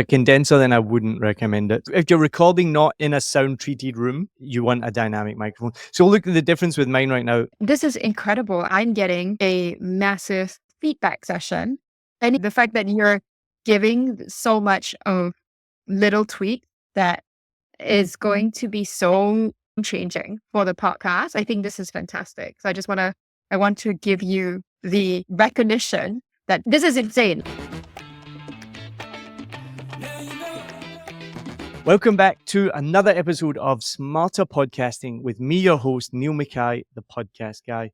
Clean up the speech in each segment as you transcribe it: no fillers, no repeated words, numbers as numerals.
A condenser, then I wouldn't recommend it. If you're recording not in a sound-treated room, you want a dynamic microphone. So look at the difference with mine right now. This is incredible. I'm getting a massive feedback session. And the fact that you're giving so much of little tweak that is going to be so changing for the podcast. I think this is fantastic. So I want to give you the recognition that this is insane. Welcome back to another episode of Smarter Podcasting with me, your host, Niall Mackay, the podcast guy.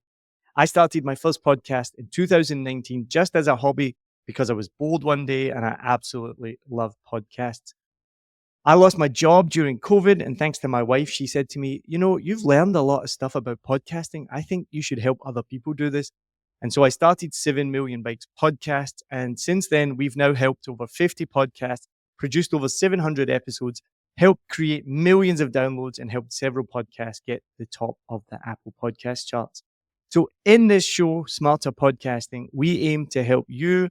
I started my first podcast in 2019 just as a hobby because I was bored one day and I absolutely love podcasts. I lost my job during COVID, and thanks to my wife, she said to me, you've learned a lot of stuff about podcasting. I think you should help other people do this. And so I started 7 Million Bikes Podcast. And since then, we've now helped over 50 podcasts, produced over 700 episodes, helped create millions of downloads, and helped several podcasts get the top of the Apple Podcast charts. So in this show, Smarter Podcasting, we aim to help you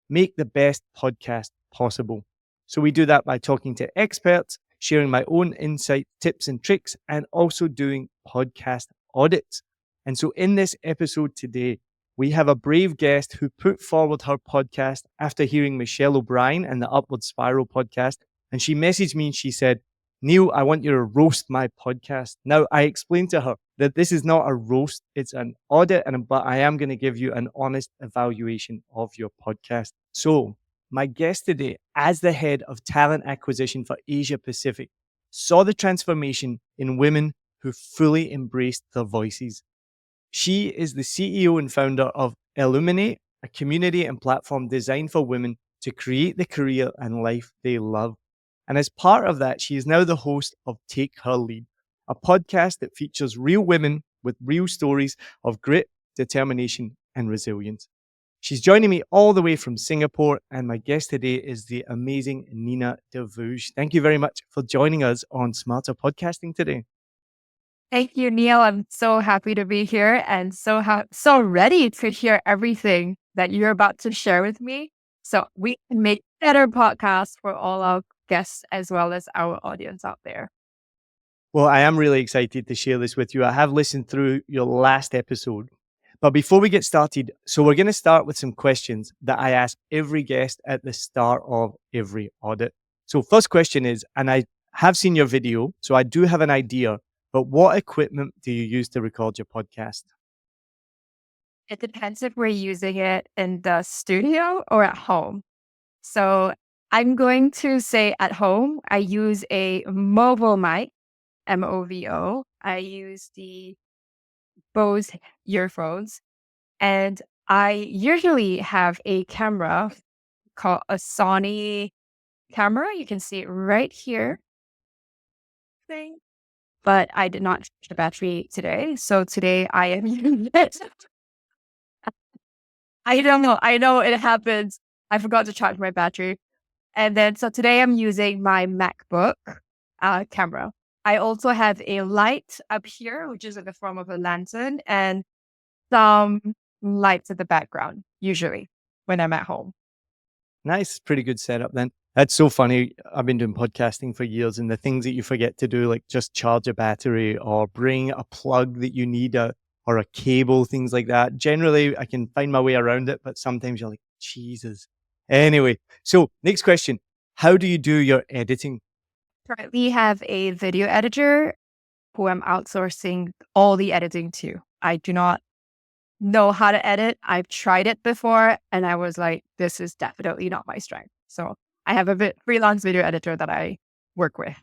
make the best podcast possible. So we do that by talking to experts, sharing my own insight, tips and tricks, and also doing podcast audits. And so in this episode today, we have a brave guest who put forward her podcast after hearing Michelle O'Brien and the Upward Spiral podcast. And she messaged me and she said, Niall, I want you to roast my podcast. Now, I explained to her that this is not a roast, it's an audit, but I am going to give you an honest evaluation of your podcast. So, my guest today, as the head of talent acquisition for Asia Pacific, saw the transformation in women who fully embraced their voices. She is the CEO and founder of Illuminate, a community and platform designed for women to create the career and life they love. And as part of that, she is now the host of Take Her Lead, a podcast that features real women with real stories of grit, determination, and resilience. She's joining me all the way from Singapore, and my guest today is the amazing Nina Devouge. Thank you very much for joining us on Smarter Podcasting today. Thank you, Niall. I'm so happy to be here and so ready to hear everything that you're about to share with me, so we can make better podcasts for all our guests as well as our audience out there. Well, I am really excited to share this with you. I have listened through your last episode. But before we get started, so we're going to start with some questions that I ask every guest at the start of every audit. So first question is, and I have seen your video, so I do have an idea, but what equipment do you use to record your podcast? It depends if we're using it in the studio or at home. So I'm going to say at home, I use a mobile mic, MOVO. I use the Bose earphones, and I usually have a camera called a Sony camera. You can see it right here. But I did not charge the battery today. So today I am using it. I don't know. I know it happens. I forgot to charge my battery. And then, so today I'm using my MacBook camera. I also have a light up here, which is in the form of a lantern, and some lights in the background, usually when I'm at home. Nice. Pretty good setup then. That's so funny. I've been doing podcasting for years, and the things that you forget to do, like just charge a battery or bring a plug that you need or a cable, things like that. Generally, I can find my way around it, but sometimes you're like, Jesus. Anyway, so next question. How do you do your editing? Currently have a video editor who I'm outsourcing all the editing to. I do not know how to edit. I've tried it before and I was like, this is definitely not my strength. So I have a freelance video editor that I work with.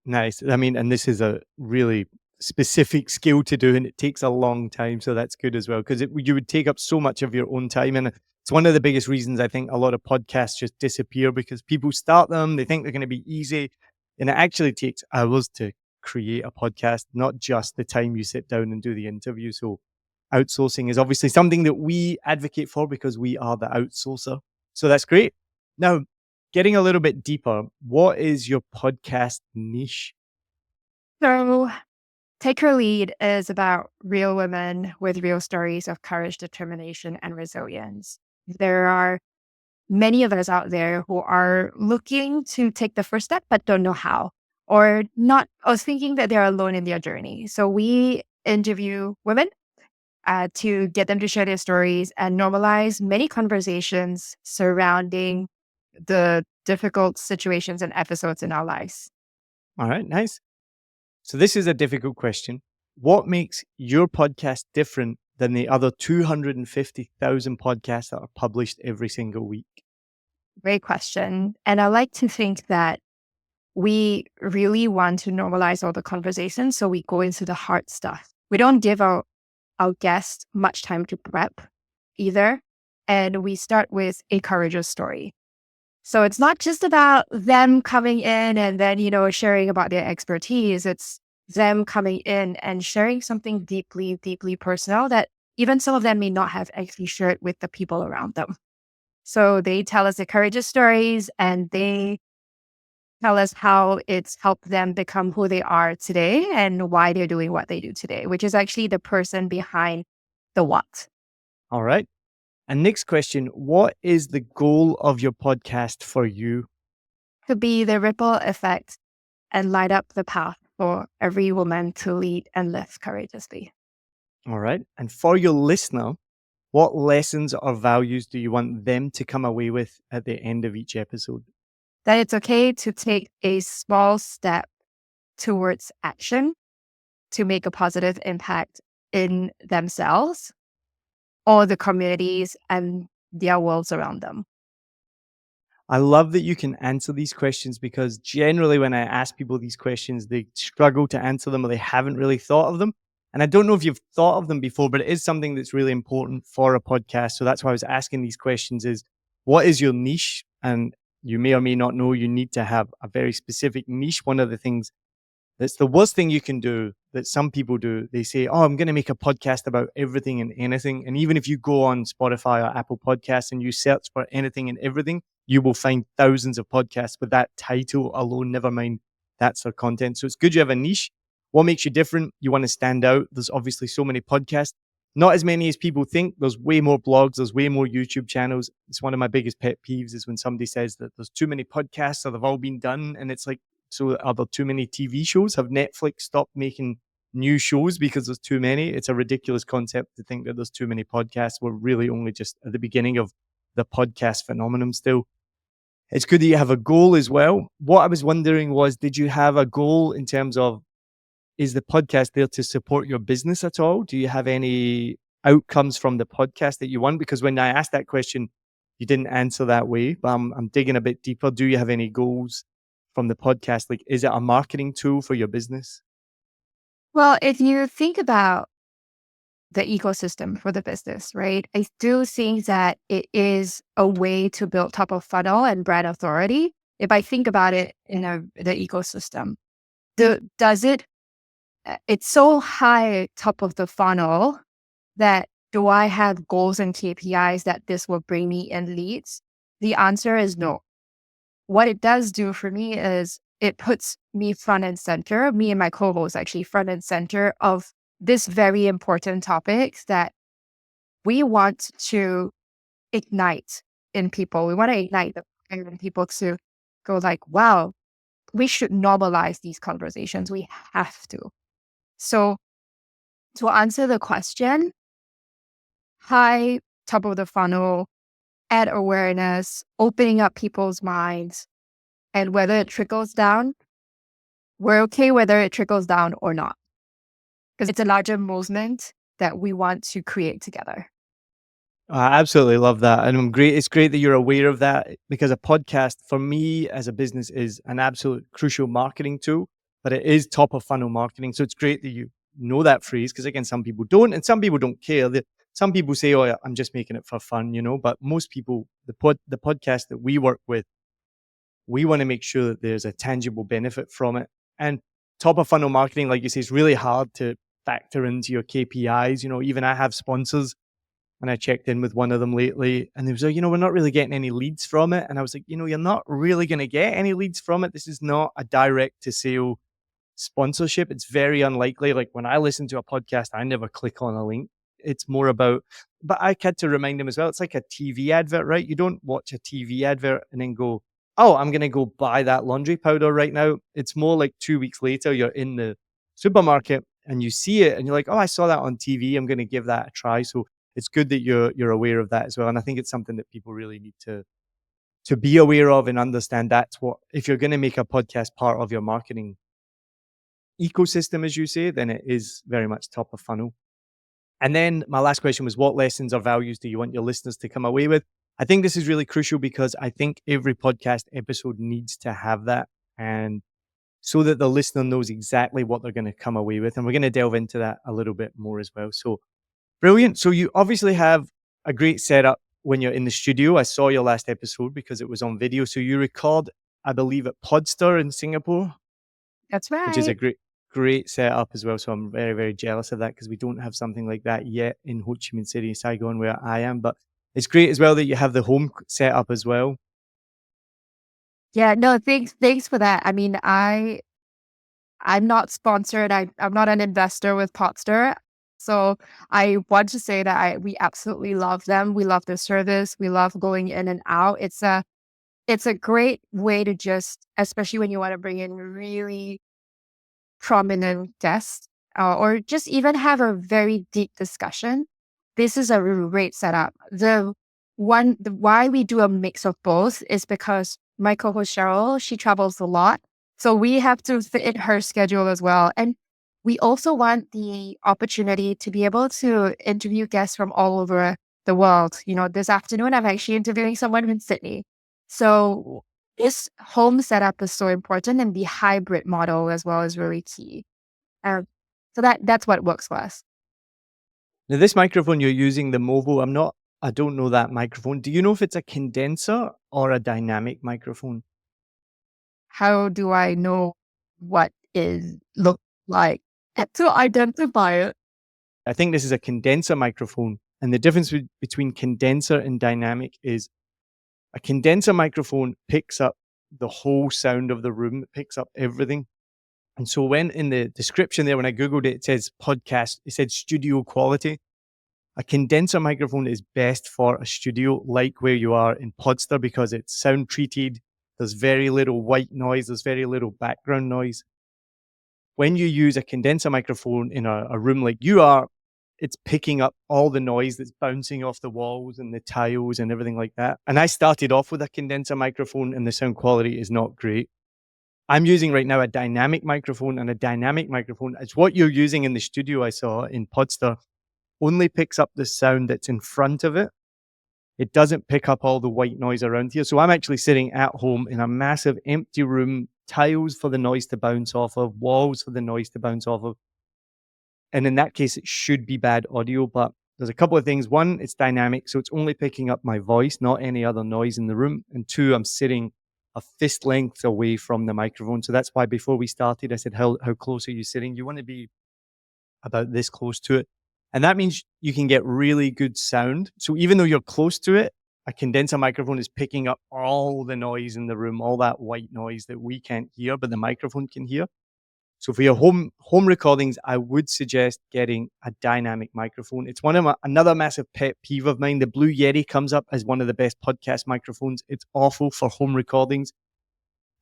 Nice. I mean, and this is a really specific skill to do, and it takes a long time. So that's good as well, because you would take up so much of your own time. And it's one of the biggest reasons I think a lot of podcasts just disappear, because people start them, they think they're going to be easy. And it actually takes hours to create a podcast, not just the time you sit down and do the interview. So outsourcing is obviously something that we advocate for because we are the outsourcer. So that's great. Now, getting a little bit deeper, what is your podcast niche? So Take Her Lead is about real women with real stories of courage, determination, and resilience. There are many of us out there who are looking to take the first step but don't know how, or not, or thinking that they're alone in their journey. So we interview women to get them to share their stories and normalize many conversations surrounding the difficult situations and episodes in our lives. All right, nice. So this is a difficult question. What makes your podcast different than the other 250,000 podcasts that are published every single week? Great question. And I like to think that we really want to normalize all the conversations. So we go into the hard stuff. We don't give our guests much time to prep either. And we start with a courageous story. So it's not just about them coming in and then, sharing about their expertise. It's them coming in and sharing something deeply, deeply personal that even some of them may not have actually shared with the people around them. So they tell us the courageous stories and they tell us how it's helped them become who they are today and why they're doing what they do today, which is actually the person behind the what. All right. And next question, what is the goal of your podcast for you? To be the ripple effect and light up the path for every woman to lead and live courageously. All right. And for your listener, what lessons or values do you want them to come away with at the end of each episode? That it's okay to take a small step towards action to make a positive impact in themselves or the communities and their worlds around them. I love that you can answer these questions because generally when I ask people these questions, they struggle to answer them or they haven't really thought of them. And I don't know if you've thought of them before, but it is something that's really important for a podcast. So that's why I was asking these questions is what is your niche? And you may or may not know you need to have a very specific niche. One of the things that's the worst thing you can do that some people do. They say, oh, I'm going to make a podcast about everything and anything. And even if you go on Spotify or Apple Podcasts and you search for anything and everything, you will find thousands of podcasts with that title alone, never mind that's their content. So it's good you have a niche. What makes you different? You want to stand out. There's obviously so many podcasts, not as many as people think. There's way more blogs, there's way more YouTube channels. It's one of my biggest pet peeves is when somebody says that there's too many podcasts or they've all been done. And it's like, so are there too many TV shows? Have Netflix stopped making new shows because there's too many? It's a ridiculous concept to think that there's too many podcasts. We're really only just at the beginning of the podcast phenomenon still. It's good that you have a goal as well. What I was wondering was, did you have a goal in terms of, is the podcast there to support your business at all? Do you have any outcomes from the podcast that you want? Because when I asked that question, you didn't answer that way, but I'm digging a bit deeper. Do you have any goals from the podcast? Like, is it a marketing tool for your business? Well, if you think about the ecosystem for the business, right? I do think that it is a way to build top of funnel and brand authority. If I think about it in the ecosystem, does it? It's so high top of the funnel that do I have goals and KPIs that this will bring me in leads? The answer is no. What it does do for me is it puts me front and center, me and my co-host actually front and center of this very important topic that we want to ignite in people. We want to ignite the fire in people to go like, wow, we should normalize these conversations. We have to. So to answer the question, high top of the funnel, add awareness, opening up people's minds, and whether it trickles down, we're okay whether it trickles down or not. Because it's a larger movement that we want to create together. I absolutely love that. And it's great that you're aware of that because a podcast for me as a business is an absolute crucial marketing tool, but it is top of funnel marketing. So it's great that you know that phrase because again, some people don't and some people don't care. Some people say, oh, yeah, I'm just making it for fun, but most people, the podcast that we work with, we want to make sure that there's a tangible benefit from it. And top of funnel marketing, like you say, is really hard to factor into your KPIs. Even I have sponsors and I checked in with one of them lately and they was like, we're not really getting any leads from it. And I was like, you're not really going to get any leads from it. This is not a direct to sale sponsorship. It's very unlikely. Like when I listen to a podcast, I never click on a link. It's more about, but I had to remind them as well, it's like a TV advert, right? You don't watch a TV advert and then go, oh, I'm going to go buy that laundry powder right now. It's more like 2 weeks later, you're in the supermarket and you see it and you're like, oh, I saw that on TV. I'm going to give that a try. So it's good that you're aware of that as well. And I think it's something that people really need to be aware of and understand. That's what, if you're going to make a podcast part of your marketing ecosystem, as you say, then it is very much top of funnel. And then my last question was, what lessons or values do you want your listeners to come away with? I think this is really crucial because I think every podcast episode needs to have that, and so that the listener knows exactly what they're going to come away with. And we're going to delve into that a little bit more as well. So brilliant. So you obviously have a great setup when you're in the studio. I saw your last episode because it was on video. So you record, I believe, at Podster in Singapore, That's which is a right. great setup as well. So I'm very, very jealous of that because we don't have something like that yet in Ho Chi Minh City, Saigon, where I am. But it's great as well that you have the home setup as well. Yeah, no, thanks for that. I mean, I'm not sponsored. I'm not an investor with Podster. So I want to say that we absolutely love them. We love their service. We love going in and out. It's a great way to just, especially when you want to bring in really prominent guests, or just even have a very deep discussion. This is a great setup. The why we do a mix of both is because my co-host Cheryl, she travels a lot. So we have to fit in her schedule as well. And we also want the opportunity to be able to interview guests from all over the world. This afternoon, I'm actually interviewing someone in Sydney. So this home setup is so important, and the hybrid model as well is really key. Um, so that's what works for us. Now, this microphone you're using, the Movo, I don't know that microphone. Do you know if it's a condenser or a dynamic microphone? How do I know what is look like to identify it? I think this is a condenser microphone. And the difference between condenser and dynamic is a condenser microphone picks up the whole sound of the room, it picks up everything. And so when in the description there, when I Googled it, it says podcast, it said studio quality. A condenser microphone is best for a studio like where you are in Podster because it's sound treated. There's very little white noise. There's very little background noise. When you use a condenser microphone in a room like you are, it's picking up all the noise that's bouncing off the walls and the tiles and everything like that. And I started off with a condenser microphone and the sound quality is not great. I'm using right now a dynamic microphone, and a dynamic microphone, it's what you're using in the studio I saw in Podster, only picks up the sound that's in front of it. It doesn't pick up all the white noise around here. So I'm actually sitting at home in a massive empty room, tiles for the noise to bounce off of, walls for the noise to bounce off of. And in that case, it should be bad audio, but there's a couple of things. One, it's dynamic, so it's only picking up my voice, not any other noise in the room. And two, I'm sitting a fist length away from the microphone. So that's why before we started, I said, how close are you sitting? You want to be about this close to it. And that means you can get really good sound. So even though you're close to it, a condenser microphone is picking up all the noise in the room, all that white noise that we can't hear, but the microphone can hear. So for your home recordings, I would suggest getting a dynamic microphone. It's another massive pet peeve of mine. The Blue Yeti comes up as one of the best podcast microphones. It's awful for home recordings.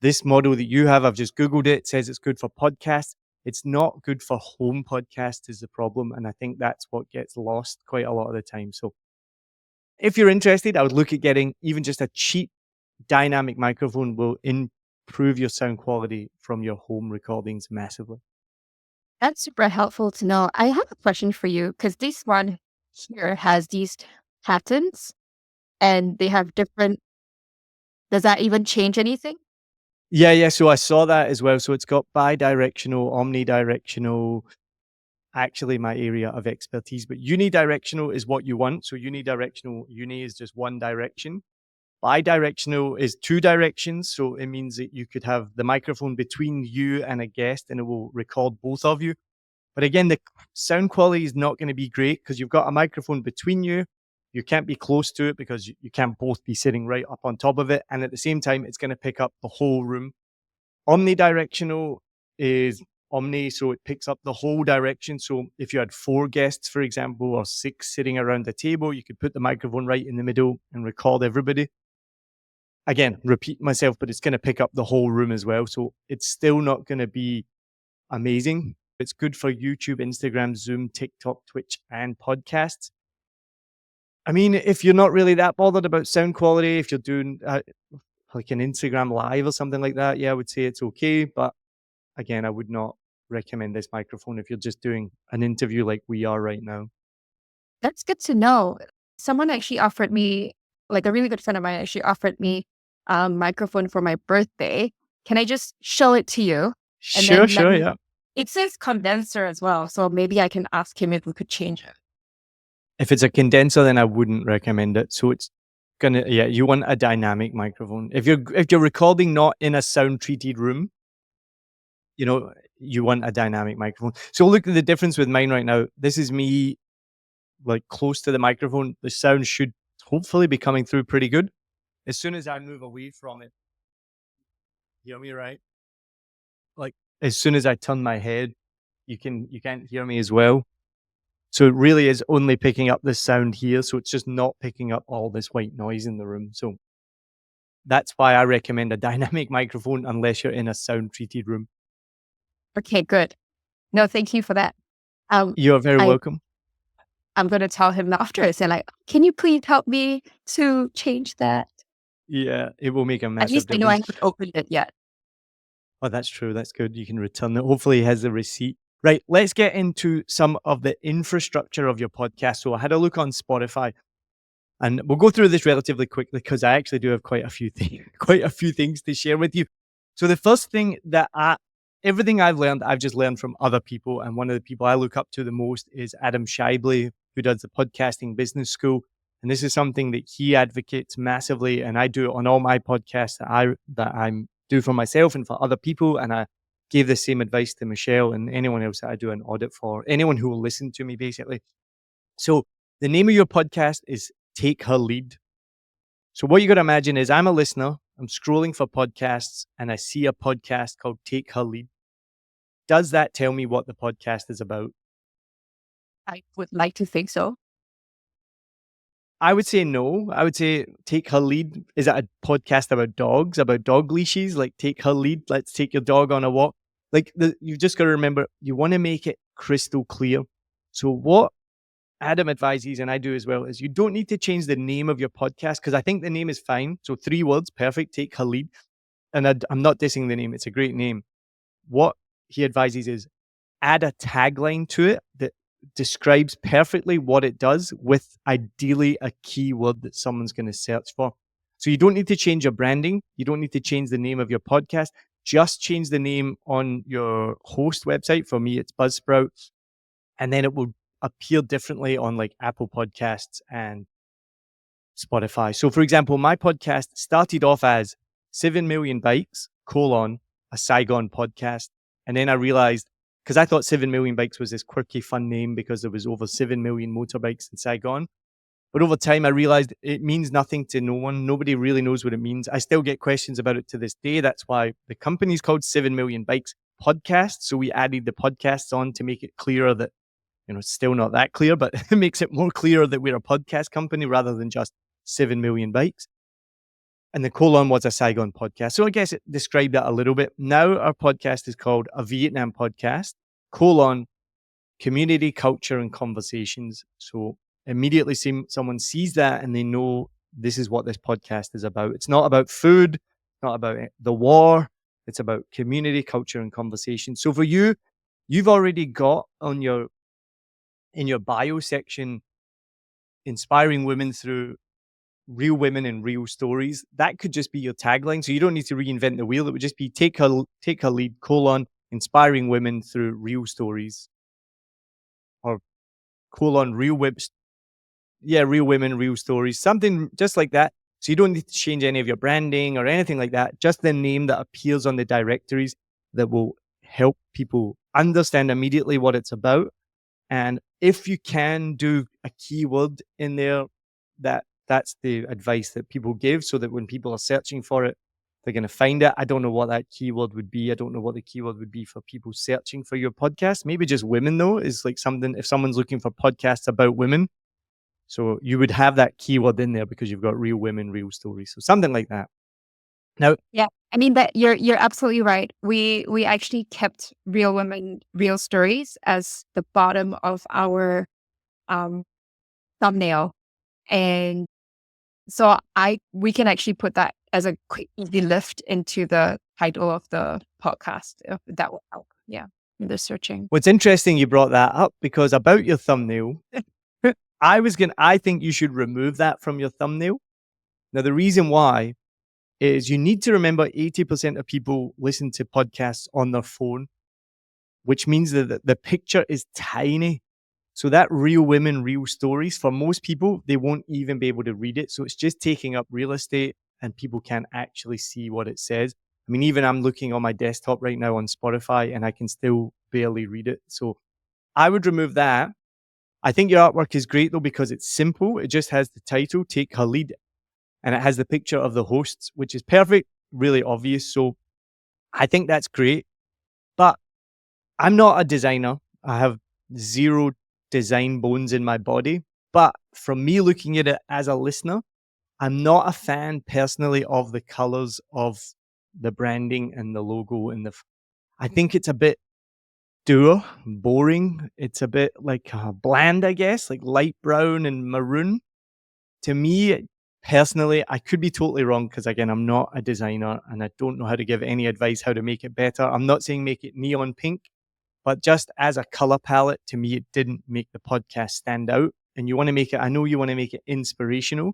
This model that you have, I've just Googled it, says it's good for podcasts. It's not good for home podcasts is the problem. And I think that's what gets lost quite a lot of the time. So if you're interested, I would look at getting even just a cheap dynamic microphone will improve your sound quality from your home recordings massively. That's super helpful to know. I have a question for you because this one here has these patterns and they have different. Does that even change anything? Yeah. So I saw that as well. So it's got bi-directional, omnidirectional, actually my area of expertise, but unidirectional is what you want. So uni is just one direction. Bi-directional is two directions. So it means that you could have the microphone between you and a guest and it will record both of you. But again, the sound quality is not going to be great because you've got a microphone between you. You can't be close to it because you can't both be sitting right up on top of it. And at the same time, it's going to pick up the whole room. Omnidirectional is omni, so it picks up the whole direction. So if you had 4 guests, for example, or 6 sitting around the table, you could put the microphone right in the middle and record everybody. Again, repeat myself, but it's going to pick up the whole room as well. So it's still not going to be amazing. It's good for YouTube, Instagram, Zoom, TikTok, Twitch, and podcasts. I mean, if you're not really that bothered about sound quality, if you're doing like an Instagram live or something like that, yeah, I would say it's okay. But again, I would not recommend this microphone if you're just doing an interview like we are right now. That's good to know. Someone actually offered me, like a really good friend of mine actually offered me a microphone for my birthday. Can I just show it to you? And Sure, then let sure, me, yeah. it says condenser as well. So maybe I can ask him if we could change it. If it's a condenser, then I wouldn't recommend it. So it's gonna, yeah, you want a dynamic microphone. If you're recording not in a sound treated room, you know, you want a dynamic microphone. So look at the difference with mine right now. This is me like close to the microphone. The sound should hopefully be coming through pretty good. As soon as I move away from it, hear me right? Like as soon as I turn my head, you can't hear me as well. So it really is only picking up this sound here. So it's just not picking up all this white noise in the room. So that's why I recommend a dynamic microphone unless you're in a sound treated room. Okay, good. No, thank you for that. You're very welcome. I'm going to tell him after and say like, can you please help me to change that? Yeah, it will make a At massive least I difference. know I haven't opened it yet. Oh, that's true. That's good. You can return it. Hopefully, he has the receipt. Right. Let's get into some of the infrastructure of your podcast. So I had a look on Spotify, and we'll go through this relatively quickly because I actually do have quite a few things to share with you. So the first thing that everything I've learned, I've just learned from other people, and one of the people I look up to the most is Adam Shibley, who does the Podcasting Business School, and this is something that he advocates massively, and I do it on all my podcasts that I'm do for myself and for other people. And I gave the same advice to Michelle and anyone else that I do an audit for, anyone who will listen to me, basically. So the name of your podcast is Take Her Lead. So what you got to imagine is I'm a listener, I'm scrolling for podcasts, and I see a podcast called Take Her Lead. Does that tell me what the podcast is about? I would like to think so. I would say no. I would say Take Her Lead. Is that a podcast about dogs, about dog leashes? Like Take Her Lead, let's take your dog on a walk. Like you've just got to remember, you want to make it crystal clear. So what Adam advises, and I do as well, is you don't need to change the name of your podcast because I think the name is fine. So 3 words, perfect, Take Her Lead. And I'm not dissing the name. It's a great name. What he advises is add a tagline to it that describes perfectly what it does with ideally a keyword that someone's going to search for. So you don't need to change your branding. You don't need to change the name of your podcast. Just change the name on your host website. For me, it's Buzzsprout. And then it will appear differently on like Apple Podcasts and Spotify. So for example, my podcast started off as 7 Million Bikes, a Saigon podcast. And then I realized, because I thought 7 Million Bikes was this quirky, fun name because there was over 7 million motorbikes in Saigon. But over time, I realized it means nothing to no one. Nobody really knows what it means. I still get questions about it to this day. That's why the company's called 7 Million Bikes Podcast. So we added the podcasts on to make it clearer that, it's still not that clear, but it makes it more clear that we're a podcast company rather than just 7 million bikes. And the colon was a Saigon podcast. So I guess it described that a little bit. Now our podcast is called A Vietnam Podcast, community, culture, and conversations. So immediately someone sees that and they know this is what this podcast is about. It's not about food, not about the war. It's about community, culture, and conversation. So for you, you've already got in your bio section, inspiring women through real women and real stories. That could just be your tagline. So you don't need to reinvent the wheel. It would just be take her lead, inspiring women through real stories. Or real women, real stories. Something just like that. So you don't need to change any of your branding or anything like that. Just the name that appears on the directories that will help people understand immediately what it's about. And if you can do a keyword in there, that's the advice that people give, so that when people are searching for it, They're going to find it. I don't know what that keyword would be. I don't know what the keyword would be for people searching for your podcast. Maybe just women, though, is like something, if someone's looking for podcasts about women. So you would have that keyword in there because you've got real women, real stories. So something like that. Now, Yeah, I mean that you're absolutely right. We actually kept real women, real stories as the bottom of our um thumbnail, and so we can actually put that as a quick easy lift into the title of the podcast. If that will help. Yeah, in the searching. what's interesting, you brought that up because about your thumbnail, I think you should remove that from your thumbnail. Now, the reason why is you need to remember 80% of people listen to podcasts on their phone, which means that the picture is tiny. So that real women, real stories, for most people, they won't even be able to read it. So it's just taking up real estate and people can't actually see what it says. I mean, even I'm looking on my desktop right now on Spotify and I can still barely read it. So I would remove that. I think your artwork is great though because it's simple. It just has the title, Take Her Lead, and it has the picture of the hosts, which is perfect, really obvious. So I think that's great. But I'm not a designer. I have zero design bones in my body. But from me looking at it as a listener, I'm not a fan personally of the colors of the branding and the logo and I think it's a bit dour, boring. It's a bit like bland, I guess, like light brown and maroon. To me, personally, I could be totally wrong because again, I'm not a designer and I don't know how to give any advice how to make it better. I'm not saying make it neon pink, but just as a color palette, to me, it didn't make the podcast stand out. And you want to make it, I know you want to make it inspirational.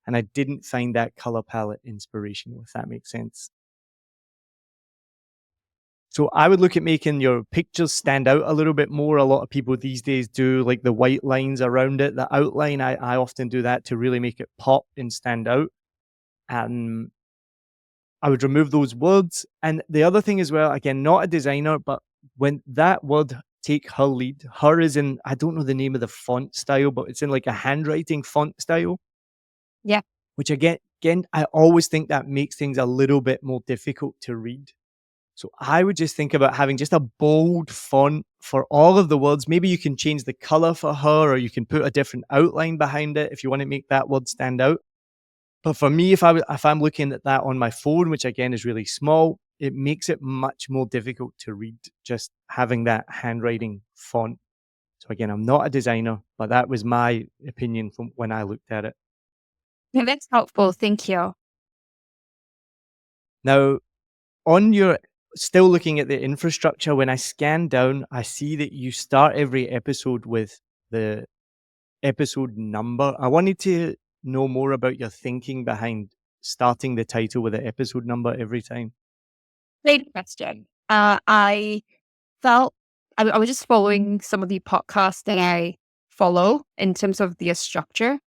And I didn't find that color palette inspirational, if that makes sense. So I would look at making your pictures stand out a little bit more. A lot of people these days do like the white lines around it, the outline. I often do that to really make it pop and stand out. And I would remove those words. And the other thing as well, again, not a designer, but when that word take her lead, her is in, I don't know the name of the font style, but it's in like a handwriting font style. Yeah. Which again, I always think that makes things a little bit more difficult to read. So I would just think about having just a bold font for all of the words. Maybe you can change the color for her, or you can put a different outline behind it if you want to make that word stand out. But for me, if I'm looking at that on my phone, which again is really small, it makes it much more difficult to read just having that handwriting font. So again, I'm not a designer, but that was my opinion from when I looked at it. Yeah, that's helpful. Thank you. Now, on your still looking at the infrastructure, when I scan down, I see that you start every episode with the episode number. I wanted to know more about your thinking behind starting the title with the episode number every time. Great question. I felt I was just following some of the podcasts that I follow in terms of their structure.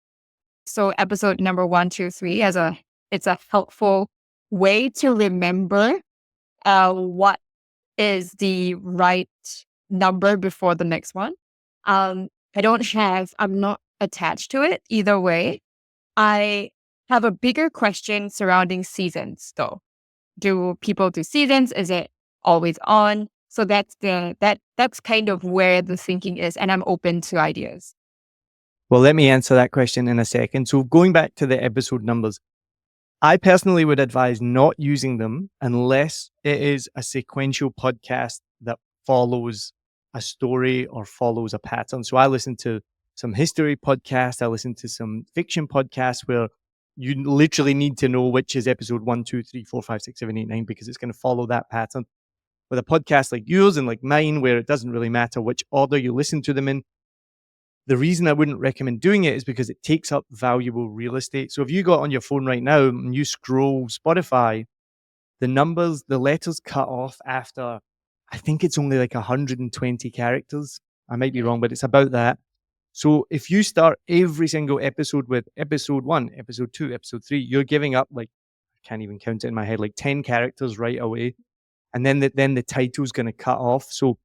So episode number 1, 2, 3 it's a helpful way to remember what is the right number before the next one. I'm not attached to it either way. I have a bigger question surrounding seasons though. Do people do seasons? Is it always on? So that's kind of where the thinking is, and I'm open to ideas. Well, let me answer that question in a second. So going back to the episode numbers, I personally would advise not using them unless it is a sequential podcast that follows a story or follows a pattern. So I listen to some history podcasts. I listen to some fiction podcasts where you literally need to know which is episode 1, 2, 3, 4, 5, 6, 7, 8, 9, because it's going to follow that pattern. With a podcast like yours and like mine, where it doesn't really matter which order you listen to them in, the reason I wouldn't recommend doing it is because it takes up valuable real estate. So if you got on your phone right now and you scroll Spotify, the letters cut off after, I think it's only like 120 characters. I might be wrong, but it's about that. So if you start every single episode with episode 1, episode 2, episode 3, you're giving up like, I can't even count it in my head, like 10 characters right away. And then the title's going to cut off. So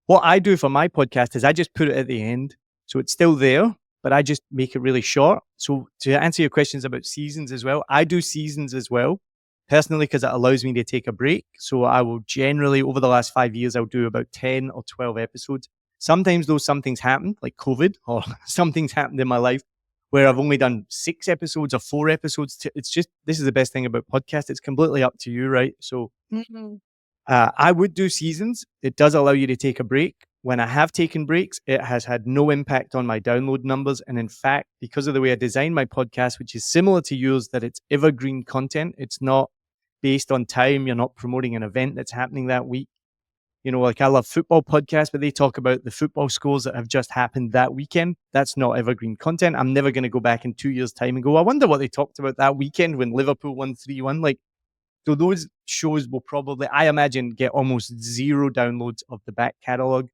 what I do for my podcast is I just put it at the end. So it's still there, but I just make it really short. So to answer your questions about seasons as well, I do seasons as well. personally because it allows me to take a break. So I will generally, over the last 5 years, I'll do about 10 or 12 episodes. Sometimes though, something's happened, like COVID, or something's happened in my life where I've only done 6 episodes or 4 episodes. It's just, this is the best thing about podcast. It's completely up to you, right? So Mhm. I would do seasons. It does allow you to take a break. When I have taken breaks, it has had no impact on my download numbers. And in fact, because of the way I designed my podcast, which is similar to yours, that it's evergreen content, it's not based on time. You're not promoting an event that's happening that week. You know, like I love football podcasts, but they talk about the football scores that have just happened that weekend. That's not evergreen content. I'm never going to go back in 2 years' time and go, I wonder what they talked about that weekend when Liverpool won 3-1. Like, so those shows will probably, I imagine, get almost zero downloads of the back catalog.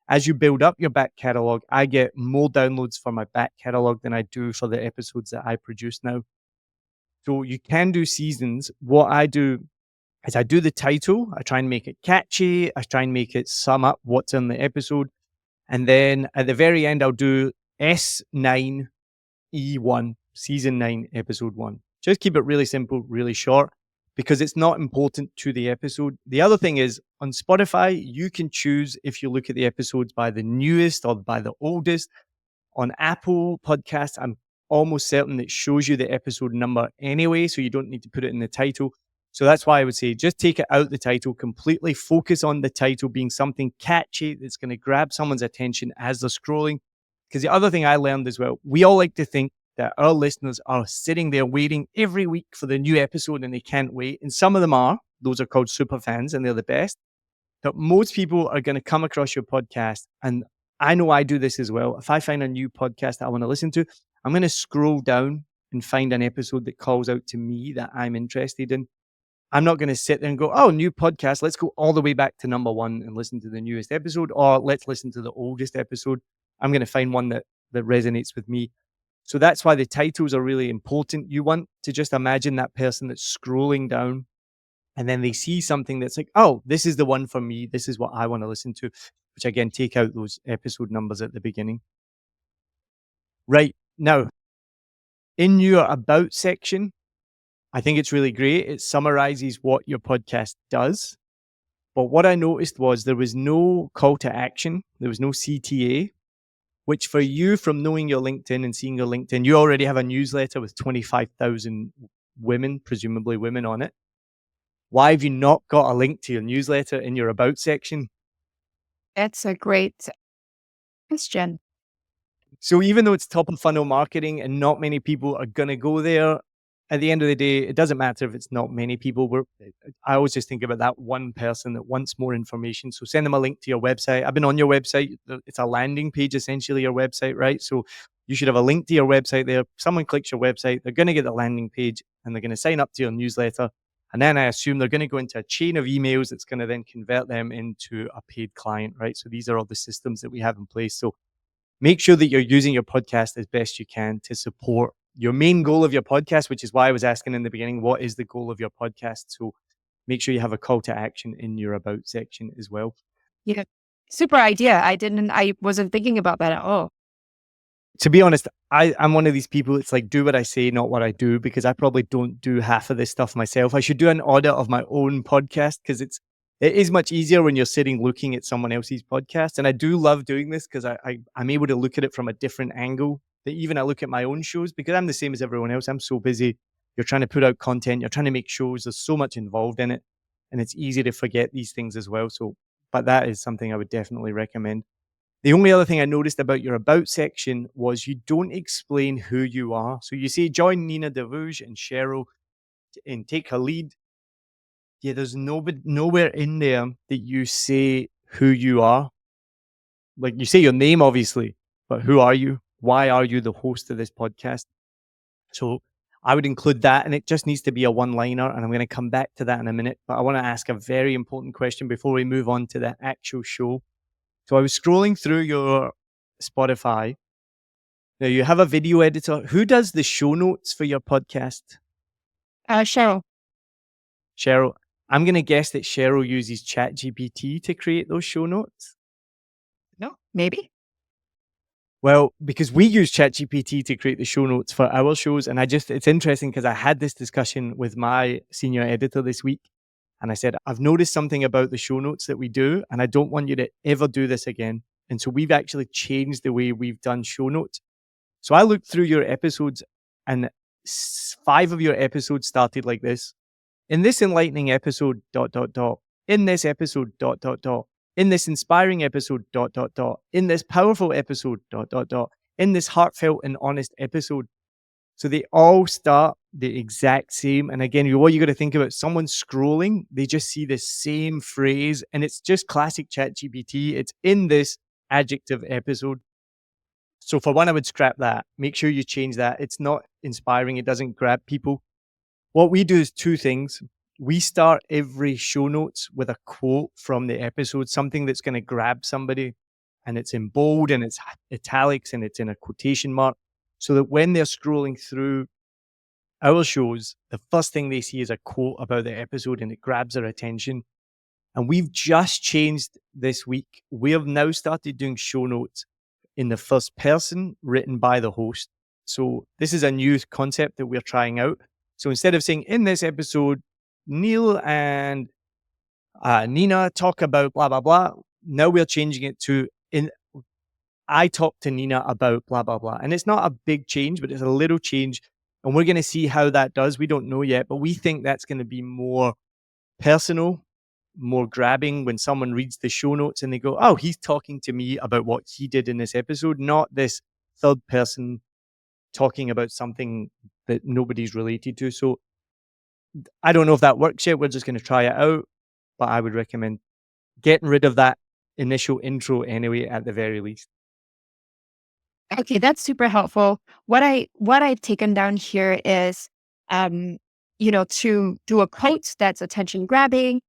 As you build up your back catalog, I get more downloads for my back catalog than I do for the episodes that I produce now. So you can do seasons. What I do is I do the title. I try and make it catchy. I try and make it sum up what's in the episode. And then at the very end, I'll do S9E1, season 9, episode 1. Just keep it really simple, really short, because it's not important to the episode. The other thing is on Spotify, you can choose if you look at the episodes by the newest or by the oldest. On Apple Podcasts, I'm almost certain it shows you the episode number anyway, so you don't need to put it in the title. So that's why I would say just take it out the title completely. Focus on the title being something catchy that's going to grab someone's attention as they're scrolling. Because the other thing I learned as well, we all like to think that our listeners are sitting there waiting every week for the new episode and they can't wait. And some of them are. Those are called super fans and they're the best. But most people are going to come across your podcast. And I know I do this as well. If I find a new podcast that I want to listen to, I'm going to scroll down and find an episode that calls out to me that I'm interested in. I'm not going to sit there and go, oh, new podcast. Let's go all the way back to number 1 and listen to the newest episode, or let's listen to the oldest episode. I'm going to find one that resonates with me. So that's why the titles are really important. You want to just imagine that person that's scrolling down and then they see something that's like, oh, this is the one for me. This is what I want to listen to, which again, take out those episode numbers at the beginning. Right. Now, in your about section, I think it's really great. It summarizes what your podcast does. But what I noticed was there was no call to action. There was no CTA, which for you, from knowing your LinkedIn and seeing your LinkedIn, you already have a newsletter with 25,000 women, presumably women on it. Why have you not got a link to your newsletter in your about section? That's a great question. So even though it's top of funnel marketing and not many people are going to go there, at the end of the day, it doesn't matter if it's not many people. I always just think about that one person that wants more information. So send them a link to your website. I've been on your website. It's a landing page, essentially your website, right? So you should have a link to your website there. Someone clicks your website, they're going to get the landing page and they're going to sign up to your newsletter. And then I assume they're going to go into a chain of emails that's going to then convert them into a paid client, right? So these are all the systems that we have in place. So make sure that you're using your podcast as best you can to support your main goal of your podcast, which is why I was asking in the beginning, what is the goal of your podcast? So make sure you have a call to action in your about section as well. Yeah. Super idea. I wasn't thinking about that at all. To be honest, I'm one of these people, it's like, do what I say, not what I do, because I probably don't do half of this stuff myself. I should do an audit of my own podcast because it is much easier when you're sitting looking at someone else's podcast. And I do love doing this because I'm able to look at it from a different angle that even I look at my own shows, because I'm the same as everyone else. I'm so busy. You're trying to put out content. You're trying to make shows. There's so much involved in it. And it's easy to forget these things as well. So, but that is something I would definitely recommend. The only other thing I noticed about your about section was you don't explain who you are. So you say, join Nina DeVouge and Cheryl and take a lead. Yeah, there's nowhere in there that you say who you are. Like you say your name, obviously, but who are you? Why are you the host of this podcast? So I would include that, and it just needs to be a one-liner, and I'm going to come back to that in a minute. But I want to ask a very important question before we move on to the actual show. So I was scrolling through your Spotify. Now you have a video editor. Who does the show notes for your podcast? Cheryl. Cheryl. I'm going to guess that Cheryl uses ChatGPT to create those show notes. No, maybe. Well, because we use ChatGPT to create the show notes for our shows, and it's interesting because I had this discussion with my senior editor this week, and I said, I've noticed something about the show notes that we do, and I don't want you to ever do this again. And so we've actually changed the way we've done show notes. So I looked through your episodes, and 5 of your episodes started like this. In this enlightening episode, dot, dot, dot. In this episode, dot, dot, dot. In this inspiring episode, dot, dot, dot. In this powerful episode, dot, dot, dot. In this heartfelt and honest episode. So they all start the exact same. And again, what you got to think about, someone scrolling, they just see the same phrase, and it's just classic ChatGPT. It's in this adjective episode. So for one, I would scrap that. Make sure you change that. It's not inspiring. It doesn't grab people. What we do is 2 things. We start every show notes with a quote from the episode, something that's going to grab somebody, and it's in bold and it's italics and it's in a quotation mark, so that when they're scrolling through our shows, the first thing they see is a quote about the episode and it grabs their attention. And we've just changed this week. We have now started doing show notes in the first person, written by the host. So this is a new concept that we're trying out. So instead of saying, in this episode, Neil and Nina talk about blah, blah, blah, now we're changing it to, I talk to Nina about blah, blah, blah. And it's not a big change, but it's a little change. And we're going to see how that does. We don't know yet, but we think that's going to be more personal, more grabbing when someone reads the show notes and they go, oh, he's talking to me about what he did in this episode, not this third person talking about something that nobody's related to. So I don't know if that works yet. We're just going to try it out, but I would recommend getting rid of that initial intro anyway, at the very least. Okay, that's super helpful. What I've taken down here is, to do a quote that's attention grabbing.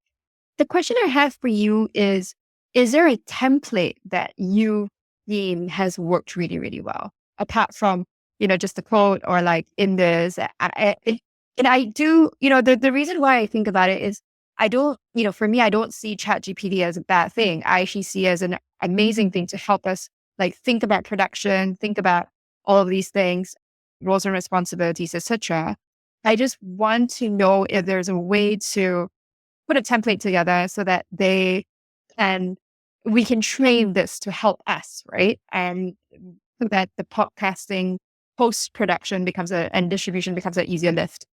The question I have for you is there a template that you deem has worked really, really well, apart from, just the quote or like in this? And I do, the reason why I think about it is I don't, for me, I don't see ChatGPT as a bad thing. I actually see it as an amazing thing to help us like think about production, think about all of these things, roles and responsibilities, etc. I just want to know if there's a way to put a template together so that we can train this to help us, right? And so that the podcasting post-production and distribution becomes an easier lift.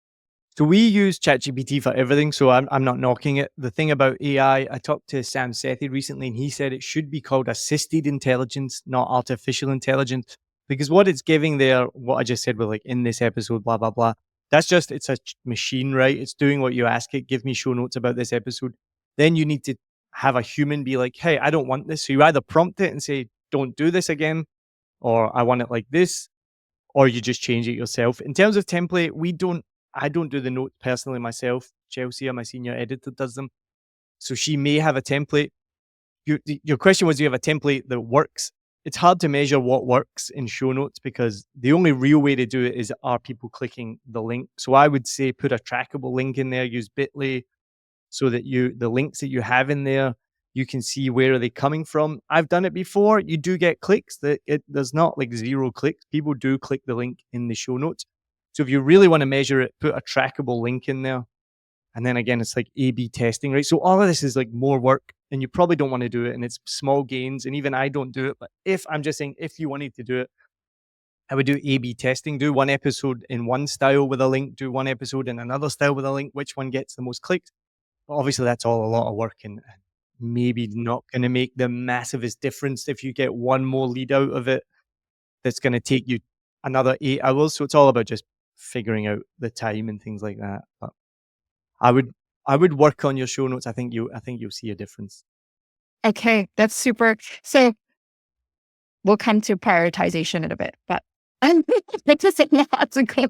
So we use ChatGPT for everything, so I'm not knocking it. The thing about AI, I talked to Sam Sethi recently, and he said it should be called assisted intelligence, not artificial intelligence, because what it's giving there, what I just said with like in this episode, blah, blah, blah, that's just, it's a machine, right? It's doing what you ask it. Give me show notes about this episode. Then you need to have a human be like, hey, I don't want this. So you either prompt it and say, don't do this again, or I want it like this, or you just change it yourself. In terms of template, I don't do the notes personally myself. Chelsea, my senior editor, does them. So she may have a template. Your question was, do you have a template that works? It's hard to measure what works in show notes because the only real way to do it is, are people clicking the link? So I would say put a trackable link in there, use Bitly, so that the links that you have in there, you can see where are they coming from. I've done it before. You do get clicks. There's not like 0 clicks. People do click the link in the show notes. So if you really want to measure it, put a trackable link in there. And then again, it's like A/B testing, right? So all of this is like more work and you probably don't want to do it. And it's small gains. And even I don't do it. But if you wanted to do it, I would do A/B testing, do one episode in one style with a link, do one episode in another style with a link, which one gets the most clicks. But obviously that's all a lot of work and maybe not going to make the massivest difference if you get one more lead out of it. That's going to take you another 8 hours. So it's all about just figuring out the time and things like that. But I would work on your show notes. I think you'll see a difference. Okay, that's super. So we'll come to prioritization in a bit, but let's just say lots of go.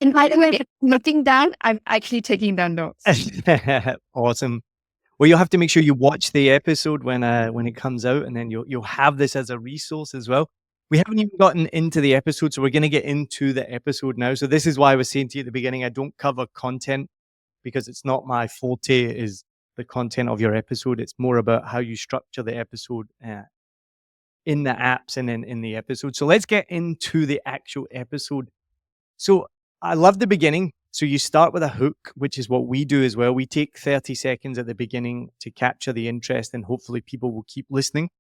And by the way, nothing down, I'm actually taking down notes. Awesome. Well, you'll have to make sure you watch the episode when it comes out, and then you'll have this as a resource as well. We haven't even gotten into the episode, so we're going to get into the episode now. So this is why I was saying to you at the beginning, I don't cover content because it's not my forte, is the content of your episode. It's more about how you structure the episode in the apps and in the episode. So let's get into the actual episode. So I love the beginning. So you start with a hook, which is what we do as well. We take 30 seconds at the beginning to capture the interest, and hopefully people will keep listening.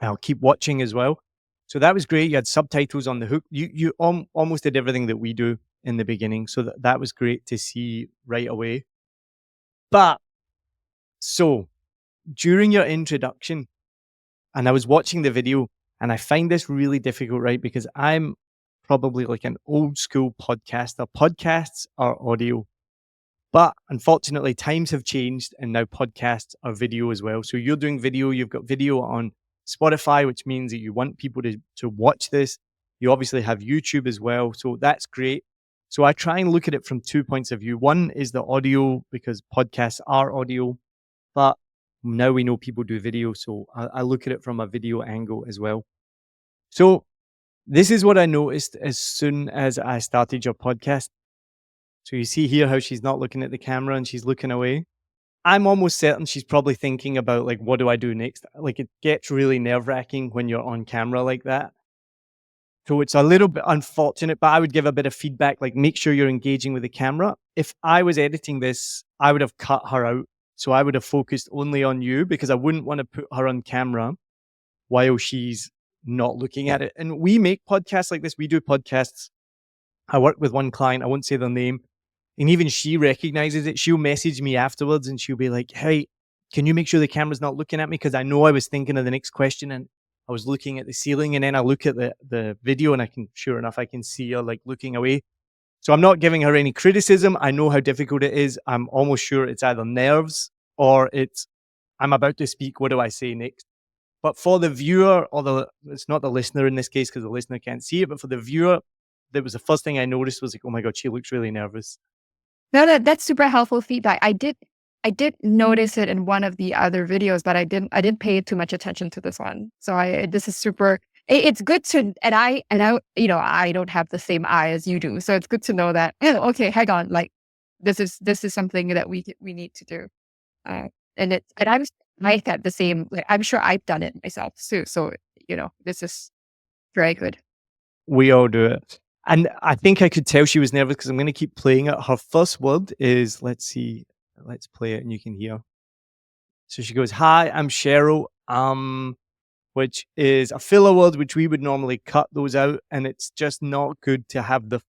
I'll keep watching as well. So that was great. You had subtitles on the hook. You almost did everything that we do in the beginning. So that was great to see right away. But so during your introduction, and I was watching the video, and I find this really difficult, right? Because I'm probably like an old school podcaster. Podcasts are audio, but unfortunately, times have changed, and now podcasts are video as well. So you're doing video, you've got video on Spotify, which means that you want people to watch this. You obviously have YouTube as well. So that's great. So I try and look at it from 2 points of view. One is the audio, because podcasts are audio, but now we know people do video. So I look at it from a video angle as well. So this is what I noticed as soon as I started your podcast. So you see here how she's not looking at the camera and she's looking away. I'm almost certain she's probably thinking about, like, what do I do next? Like, it gets really nerve-wracking when you're on camera like that. So it's a little bit unfortunate, but I would give a bit of feedback, like, make sure you're engaging with the camera. If I was editing this, I would have cut her out. So I would have focused only on you, because I wouldn't want to put her on camera while she's not looking at it. And we make podcasts like this. We do podcasts. I work with one client, I won't say their name, and even she recognizes it. She'll message me afterwards and she'll be like, hey, can you make sure the camera's not looking at me? Because I know I was thinking of the next question and I was looking at the ceiling, and then I look at the video and sure enough, I can see her like looking away. So I'm not giving her any criticism. I know how difficult it is. I'm almost sure it's either nerves or it's, I'm about to speak, what do I say next? But for the viewer, or it's not the listener in this case, because the listener can't see it, but for the viewer, that was the first thing I noticed, was like, oh my God, she looks really nervous. No, that's super helpful feedback. I did notice it in one of the other videos, but I didn't pay too much attention to this one. So this is super. It's good to, and I I don't have the same eye as you do, so it's good to know that. Oh, okay, hang on, like this is something that we need to do. I had the same. Like, I'm sure I've done it myself too. So this is very good. We all do it. And I think I could tell she was nervous, because I'm going to keep playing it. Her first word is, let's see, let's play it and you can hear. So she goes, hi, I'm Cheryl, which is a filler word, which we would normally cut those out. And it's just not good to have the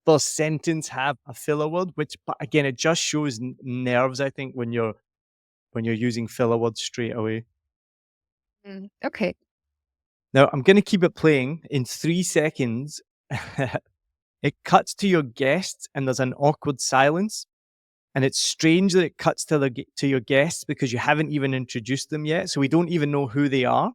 first sentence have a filler word, which, but again, it just shows nerves, I think, when you're using filler words straight away. Okay. Now, I'm going to keep it playing. In 3 seconds, it cuts to your guests and there's an awkward silence. And it's strange that it cuts to your guests, because you haven't even introduced them yet. So we don't even know who they are.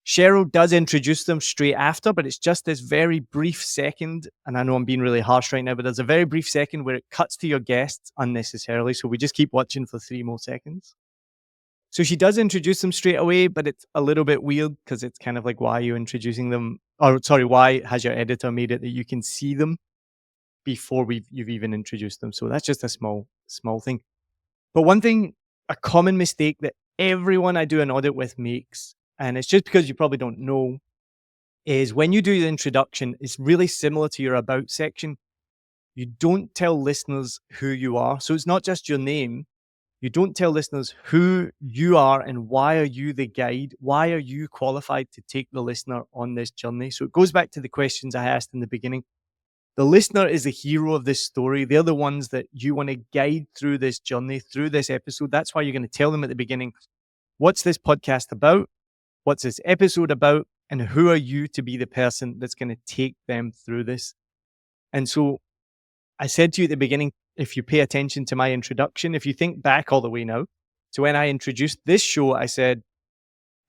Cheryl does introduce them straight after, but it's just this very brief second. And I know I'm being really harsh right now, but there's a very brief second where it cuts to your guests unnecessarily. So we just keep watching for 3 more seconds. So she does introduce them straight away, but it's a little bit weird, because it's kind of like, why are you introducing them? Or sorry, why has your editor made it that you can see them before you've even introduced them? So that's just a small thing. But one thing, a common mistake that everyone I do an audit with makes, and it's just because you probably don't know, is when you do the introduction, it's really similar to your about section. You don't tell listeners who you are. So it's not just your name. You don't tell listeners who you are and why are you the guide? Why are you qualified to take the listener on this journey? So it goes back to the questions I asked in the beginning. The listener is the hero of this story. They're the ones that you want to guide through this journey, through this episode. That's why you're going to tell them at the beginning, what's this podcast about? What's this episode about? And who are you to be the person that's going to take them through this? And so I said to you at the beginning, if you pay attention to my introduction, if you think back all the way now to when I introduced this show, I said,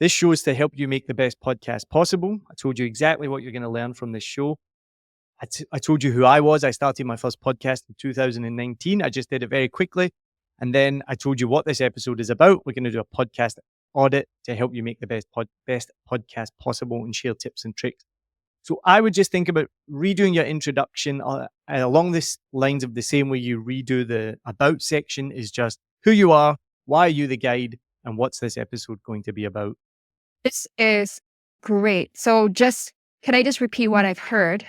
this show is to help you make the best podcast possible. I told you exactly what you're going to learn from this show. I told you who I was. I started my first podcast in 2019. I just did it very quickly. And then I told you what this episode is about. We're going to do a podcast audit to help you make the best podcast possible and share tips and tricks. So I would just think about redoing your introduction along this lines of the same way you redo the about section, is just who you are, why are you the guide, and what's this episode going to be about? This is Great. So can I just repeat what I've heard?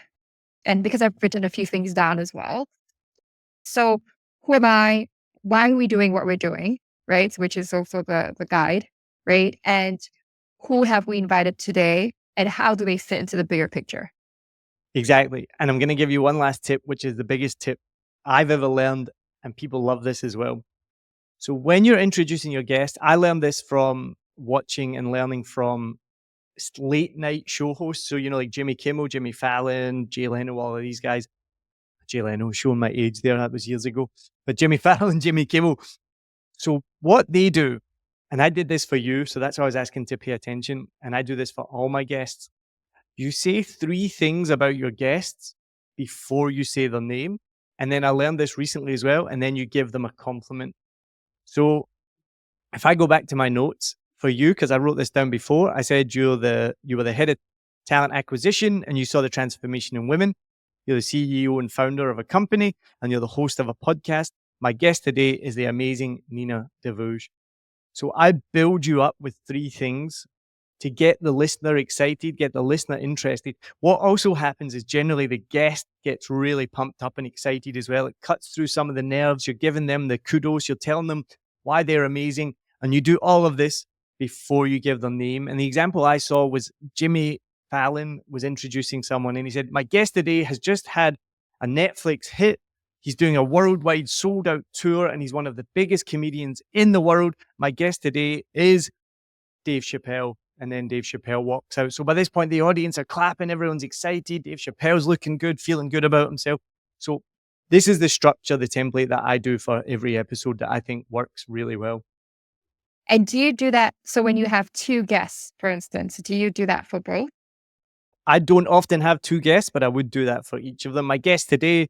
And because I've written a few things down as well. So who am I? Why are we doing what we're doing? Right. Which is also the guide. Right. And who have we invited today? And how do they fit into the bigger picture? Exactly. And I'm going to give you one last tip, which is the biggest tip I've ever learned, and people love this as well. So when you're introducing your guest, I learned this from watching and learning from late night show hosts. So, like Jimmy Kimmel, Jimmy Fallon, Jay Leno, all of these guys. Jay Leno, showing my age there, that was years ago. But Jimmy Fallon, Jimmy Kimmel. So what they do, and I did this for you, so that's why I was asking to pay attention, and I do this for all my guests. You say 3 things about your guests before you say their name. And then I learned this recently as well, and then you give them a compliment. So if I go back to my notes for you, because I wrote this down before, I said you were the head of talent acquisition and you saw the transformation in women. You're the CEO and founder of a company, and you're the host of a podcast. My guest today is the amazing Nina DeVouge. So I build you up with 3 things to get the listener excited, get the listener interested. What also happens is generally the guest gets really pumped up and excited as well. It cuts through some of the nerves. You're giving them the kudos. You're telling them why they're amazing. And you do all of this before you give their name. And the example I saw was Jimmy Fallon was introducing someone, and he said, my guest today has just had a Netflix hit. He's doing a worldwide sold out tour, and he's one of the biggest comedians in the world. My guest today is Dave Chappelle. And then Dave Chappelle walks out. So by this point, the audience are clapping. Everyone's excited. Dave Chappelle's looking good, feeling good about himself. So this is the structure, the template that I do for every episode that I think works really well. And do you do that? So when you have 2 guests, for instance, do you do that for both? I don't often have 2 guests, but I would do that for each of them. My guest today,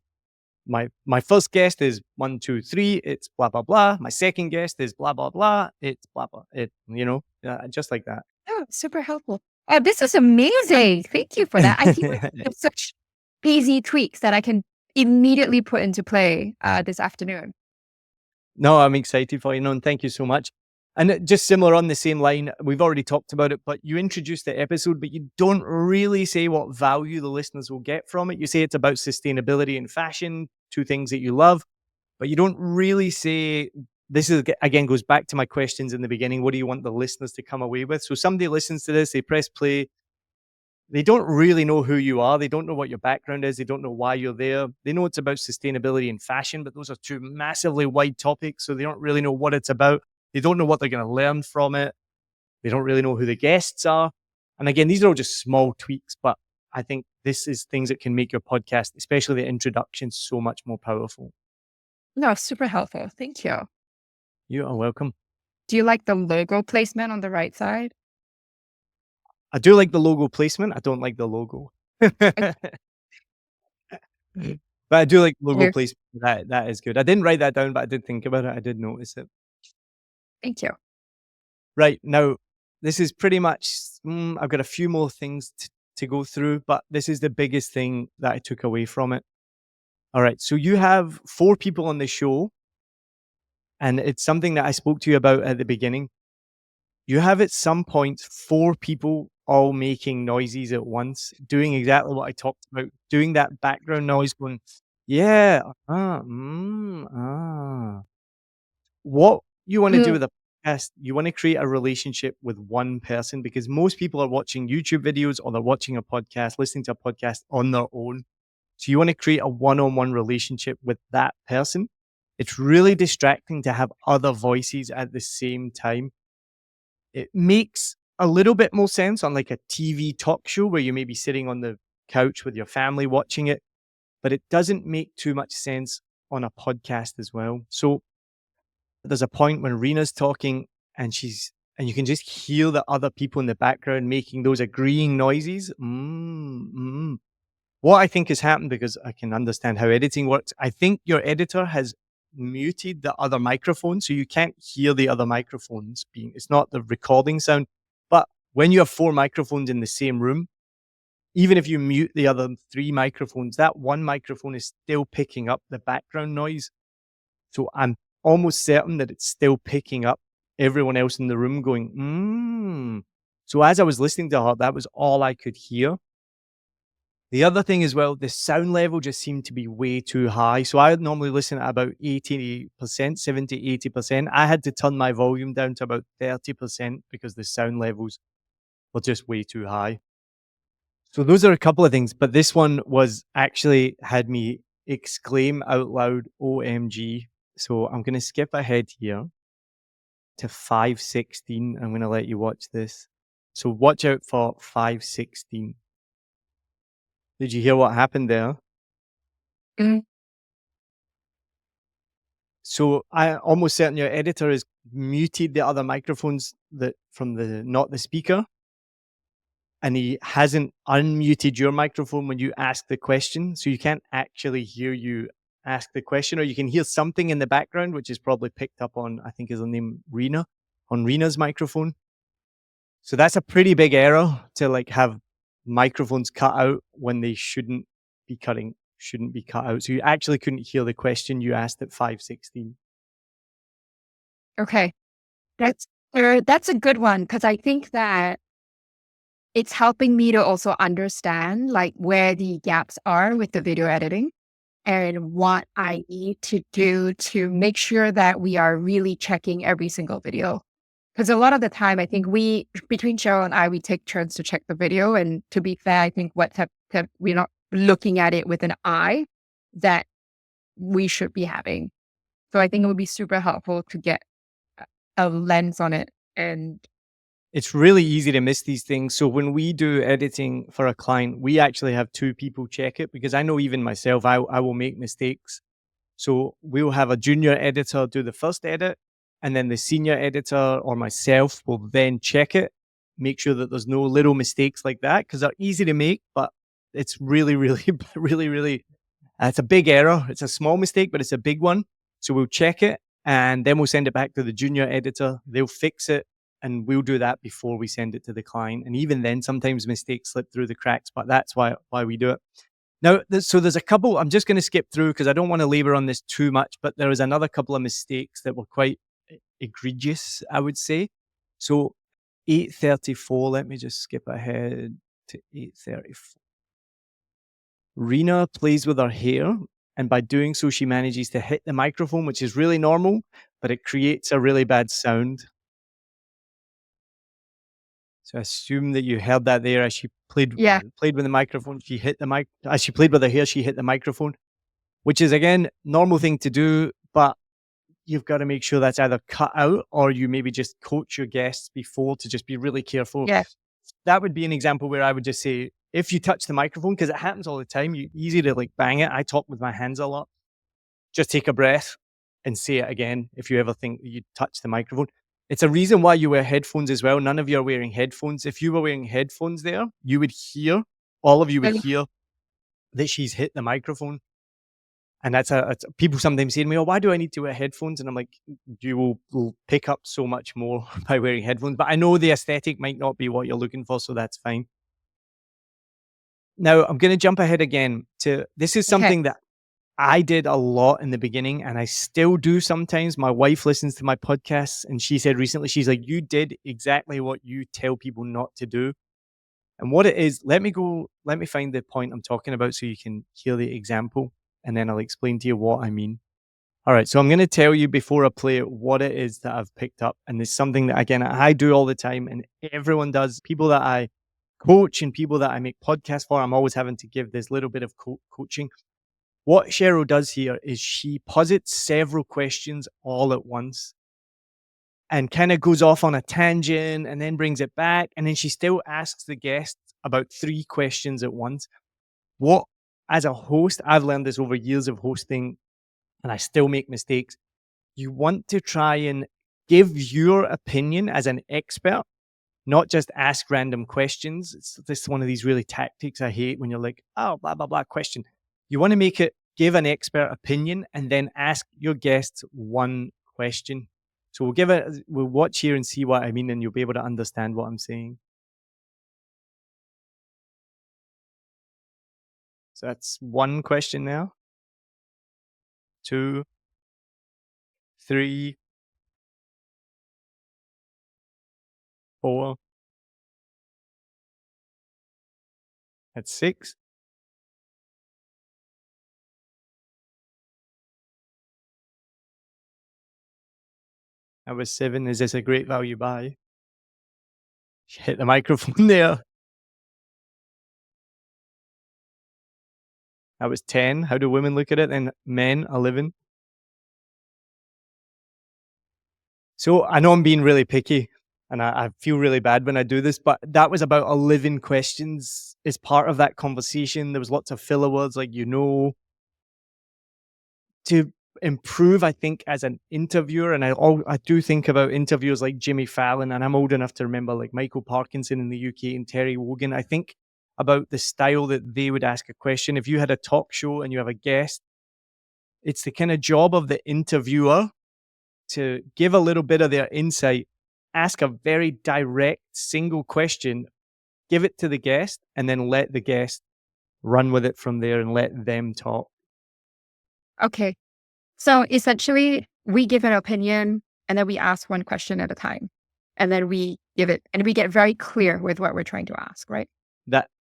my first guest is 1, 2, 3. It's blah, blah, blah. My second guest is blah, blah, blah. It's blah, blah. Just like that. Oh, super helpful. Oh, this is amazing. Thank you for that. I feel like I have such easy tweaks that I can immediately put into play this afternoon. No, I'm excited for you, and thank you so much. And just similar on the same line, we've already talked about it, but you introduce the episode, but you don't really say what value the listeners will get from it. You say it's about sustainability and fashion, 2 things that you love, but you don't really say, this is, again, goes back to my questions in the beginning. What do you want the listeners to come away with? So somebody listens to this, they press play. They don't really know who you are. They don't know what your background is. They don't know why you're there. They know it's about sustainability and fashion, but those are 2 massively wide topics. So they don't really know what it's about. They don't know what they're going to learn from it. They don't really know who the guests are. And again, these are all just small tweaks, but I think this is things that can make your podcast, especially the introduction, so much more powerful. No, super helpful. Thank you. You are welcome. Do you like the logo placement on the right side? I do like the logo placement. I don't like the logo. But I do like logo placement. That is good. I didn't write that down, but I did think about it. I did notice it. Thank you. Right. Now, this is pretty much, I've got a few more things to go through, but this is the biggest thing that I took away from it. All right. So you have 4 people on the show, and it's something that I spoke to you about at the beginning. You have at some point 4 people all making noises at once, doing exactly what I talked about, doing that background noise, going, yeah, What you want to do with a podcast, you want to create a relationship with one person, because most people are watching YouTube videos or they're watching a podcast, listening to a podcast on their own. So you want to create a one-on-one relationship with that person. It's really distracting to have other voices at the same time. It makes a little bit more sense on like a TV talk show where you may be sitting on the couch with your family watching it, but it doesn't make too much sense on a podcast as well. So there's a point when Rena's talking and you can just hear the other people in the background making those agreeing noises. What I think has happened, because I can understand how editing works, I think your editor has muted the other microphone, so you can't hear the other microphones it's not the recording sound. But when you have 4 microphones in the same room, even if you mute the other 3 microphones, that one microphone is still picking up the background noise. So I'm almost certain that it's still picking up everyone else in the room going, So as I was listening to her, that was all I could hear. The other thing as well, the sound level just seemed to be way too high. So I normally listen at about 80%, 70, 80%. I had to turn my volume down to about 30% because the sound levels were just way too high. So those are a couple of things, but this one was actually had me exclaim out loud, OMG. So I'm going to skip ahead here to 516. I'm going to let you watch this. So watch out for 516. Did you hear what happened there? Mm. So I almost certain your editor has muted the other microphones that from the not the speaker, and he hasn't unmuted your microphone when you ask the question, so you can't actually hear you ask the question, or you can hear something in the background, which is probably picked up on, I think is her name Rena, on Rena's microphone. So that's a pretty big error to like have microphones cut out when they shouldn't be cut out. So you actually couldn't hear the question you asked at 516. Okay. That's that's a good one because I think that it's helping me to also understand like where the gaps are with the video editing and what I need to do to make sure that we are really checking every single video. Because a lot of the time, I think between Cheryl and I, we take turns to check the video. And to be fair, I think we're not looking at it with an eye that we should be having. So I think it would be super helpful to get a lens on it. And It's really easy to miss these things. So when we do editing for a client, we actually have two people check it because I know even myself, I will make mistakes. So we'll have a junior editor do the first edit, and then the senior editor or myself will then check it, make sure that there's no little mistakes like that because they're easy to make, but it's really, really, really, really, it's a big error. It's a small mistake, but it's a big one. So we'll check it and then we'll send it back to the junior editor. They'll fix it and we'll do that before we send it to the client. And even then, sometimes mistakes slip through the cracks, but that's why we do it. Now, so there's a couple, I'm just going to skip through because I don't want to labor on this too much, but there was another couple of mistakes that were quite egregious, I would say. So 834, let me just skip ahead to 834. Rena plays with her hair, and by doing so, she manages to hit the microphone, which is really normal, but it creates a really bad sound. So I assume that you heard that there as she yeah, played with the microphone. She hit the mic as she played with her hair. She hit the microphone, which is again normal thing to do, but you've got to make sure that's either cut out or you maybe just coach your guests before to just be really careful. yeah, That would be an example where I would just say, if you touch the microphone, because it happens all the time, you easy to like bang it. I talk with my hands a lot. Just take a breath and say it again if you ever think that you touch the microphone. It's a reason why you wear headphones as well. None of you are wearing headphones. If you were wearing headphones there, you would hear, all of you would hear that she's hit the microphone. And that's people sometimes say to me, "Oh, why do I need to wear headphones?" And I'm like, "You will pick up so much more by wearing headphones." But I know the aesthetic might not be what you're looking for, so that's fine. Now I'm going to jump ahead again to this is okay, something that I did a lot in the beginning, and I still do sometimes. My wife listens to my podcasts, and she said recently, she's like, "You did exactly what you tell people not to do." And what it is, let me find the point I'm talking about so you can hear the example, and then I'll explain to you what I mean. All right, so I'm going to tell you before I play it what it is that I've picked up. And it's something that, again, I do all the time and everyone does. People that I coach and people that I make podcasts for, I'm always having to give this little bit of coaching. What Cheryl does here is she posits several questions all at once and kind of goes off on a tangent and then brings it back. And then she still asks the guests about three questions at once. What, as a host, I've learned this over years of hosting and I still make mistakes. You want to try and give your opinion as an expert, not just ask random questions. This is one of these really tactics I hate when you're like, oh, blah, blah, blah, question. You want to make it give an expert opinion and then ask your guests one question. So we'll watch here and see what I mean, and you'll be able to understand what I'm saying. So that's one question now. 2, 3, 4, At 6. I was 7. Is this a great value buy? Hit the microphone there. I was 10. How do women look at it? And men, 11. So I know I'm being really picky and I feel really bad when I do this, but that was about 11 questions as part of that conversation. There was lots of filler words like, to improve, I think, as an interviewer, and I do think about interviewers like Jimmy Fallon, and I'm old enough to remember like Michael Parkinson in the UK and Terry Wogan. I think about the style that they would ask a question. If you had a talk show and you have a guest, it's the kind of job of the interviewer to give a little bit of their insight, ask a very direct single question, give it to the guest, and then let the guest run with it from there and let them talk. Okay. So essentially, we give an opinion and then we ask one question at a time. And then we give it and we get very clear with what we're trying to ask, right?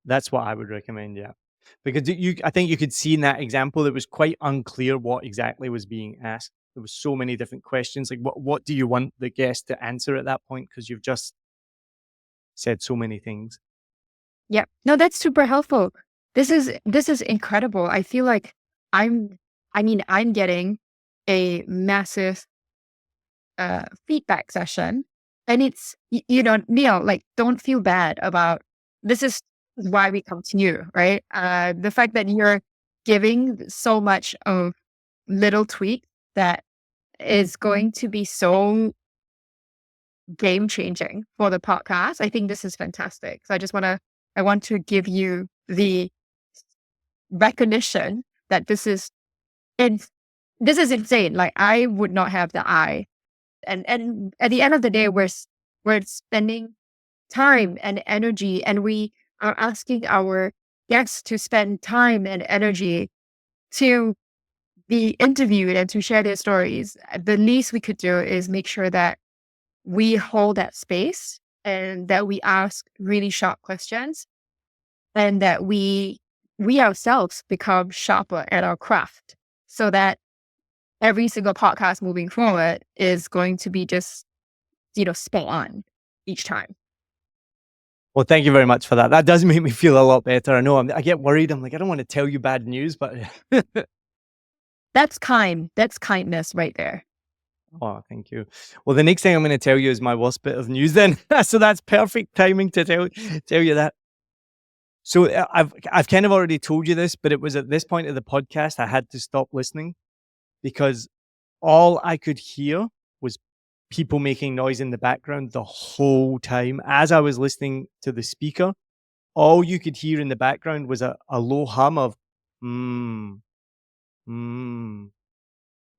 That's what I would recommend, yeah. Because I think you could see in that example, it was quite unclear what exactly was being asked. There was so many different questions. Like, what do you want the guest to answer at that point? Because you've just said so many things. Yeah. No, that's super helpful. This is incredible. I feel like I'm getting a massive feedback session. And it's, Neil, like, don't feel bad about this is why we come to you, right? The fact that you're giving so much of little tweak that is going to be so game changing for the podcast. I think this is fantastic. So I want to give you the recognition that this is insane. Like, I would not have the eye. And at the end of the day, we're spending time and energy, and we are asking our guests to spend time and energy to be interviewed and to share their stories. The least we could do is make sure that we hold that space and that we ask really sharp questions and that we ourselves become sharper at our craft so that every single podcast moving forward is going to be just, spot on each time. Well, thank you very much for that. That does make me feel a lot better. I know I get worried. I'm like, I don't want to tell you bad news, but That's kind. That's kindness right there. oh, thank you. Well, the next thing I'm going to tell you is my worst bit of news then. So that's perfect timing to tell you that. So I've kind of already told you this, but it was at this point of the podcast I had to stop listening because all I could hear was people making noise in the background the whole time. As I was listening to the speaker, all you could hear in the background was a low hum of mm, mm,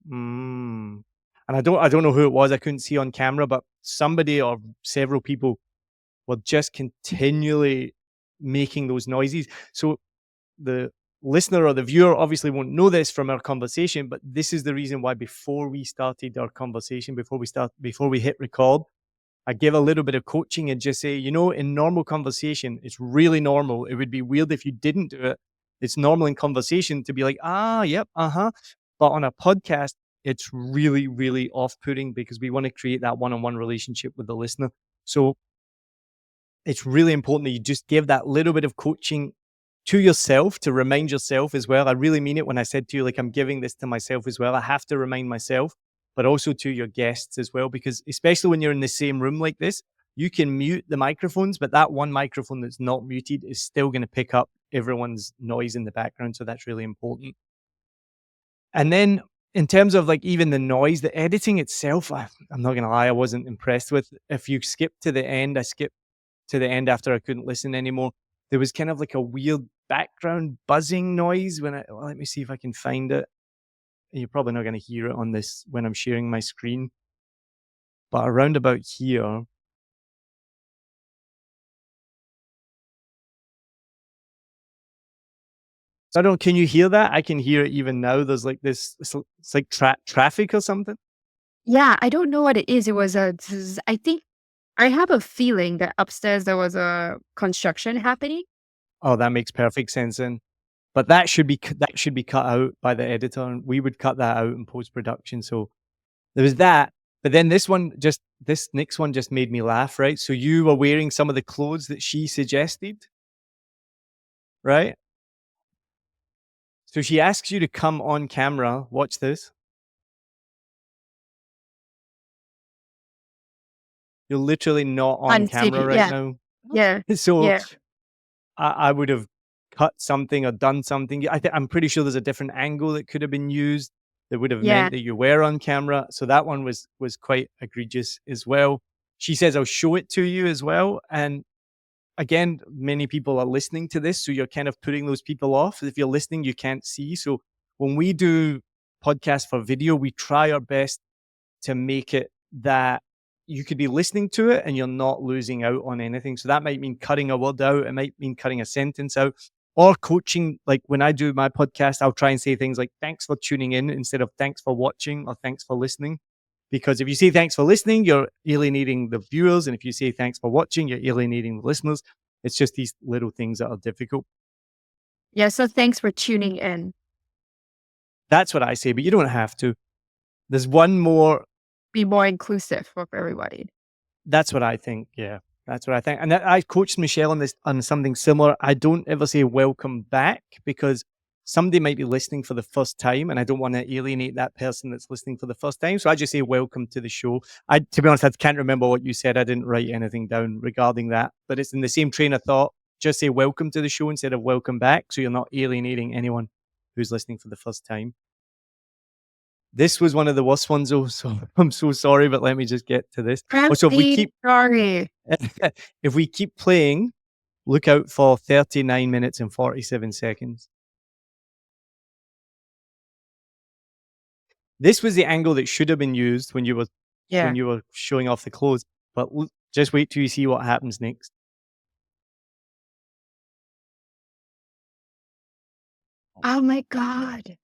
mm. And I don't know who it was. I couldn't see on camera, but somebody or several people were just continually making those noises. So the listener or the viewer obviously won't know this from our conversation, but this is the reason why before we started our conversation, before we hit record, I give a little bit of coaching and just say, in normal conversation, it's really normal. It would be weird if you didn't do it. It's normal in conversation to be like, yep, uh-huh. But on a podcast, it's really, really off-putting because we want to create that one-on-one relationship with the listener. So it's really important that you just give that little bit of coaching to yourself to remind yourself as well. I really mean it when I said to you, like, I'm giving this to myself as well. I have to remind myself, but also to your guests as well, because especially when you're in the same room like this, you can mute the microphones, but that one microphone that's not muted is still going to pick up everyone's noise in the background. So that's really important. And then in terms of like even the noise, the editing itself, I'm not going to lie, I wasn't impressed with. If you skip to the end, I skipped to the end after I couldn't listen anymore. There was kind of like a weird background buzzing noise let me see if I can find it. You're probably not going to hear it on this when I'm sharing my screen, but around about here. So can you hear that? I can hear it even now. There's like this, it's like traffic or something. Yeah, I don't know what it is. I think I have a feeling that upstairs there was a construction happening. Oh, that makes perfect sense then. But that should be cut out by the editor, and we would cut that out in post-production, so there was that. But then this next one just made me laugh, right? So you were wearing some of the clothes that she suggested, right? So she asks you to come on camera. Watch this. You're literally not on On camera TV. right Yeah. now. Yeah. So Yeah. I would have cut something or done something. I'm pretty sure there's a different angle that could have been used that would have meant Yeah. that you were on camera. So that one was quite egregious as well. She says, "I'll show it to you as well." And again, many people are listening to this, so you're kind of putting those people off. If you're listening, you can't see. So when we do podcasts for video, we try our best to make it that you could be listening to it and you're not losing out on anything. So that might mean cutting a word out, it might mean cutting a sentence out, or coaching. Like when I do my podcast, I'll try and say things like thanks for tuning in instead of thanks for watching or thanks for listening. Because if you say thanks for listening, you're alienating the viewers. And if you say thanks for watching, you're alienating the listeners. It's just these little things that are difficult. Yeah. So thanks for tuning in. That's what I say, but you don't have to. There's one more. Be more inclusive for everybody. That's what I think. Yeah, that's what I think. And I coached Michelle on this on something similar. I don't ever say welcome back because somebody might be listening for the first time, and I don't want to alienate that person that's listening for the first time. So I just say welcome to the show. To be honest, I can't remember what you said. I didn't write anything down regarding that, but it's in the same train of thought. Just say welcome to the show instead of welcome back, so you're not alienating anyone who's listening for the first time. This was one of the worst ones, though, so I'm so sorry, but let me just get to this. So Sorry. if we keep playing, look out for 39 minutes and 47 seconds. This was the angle that should have been used when you were showing off the clothes, but just wait till you see what happens next. Oh my God.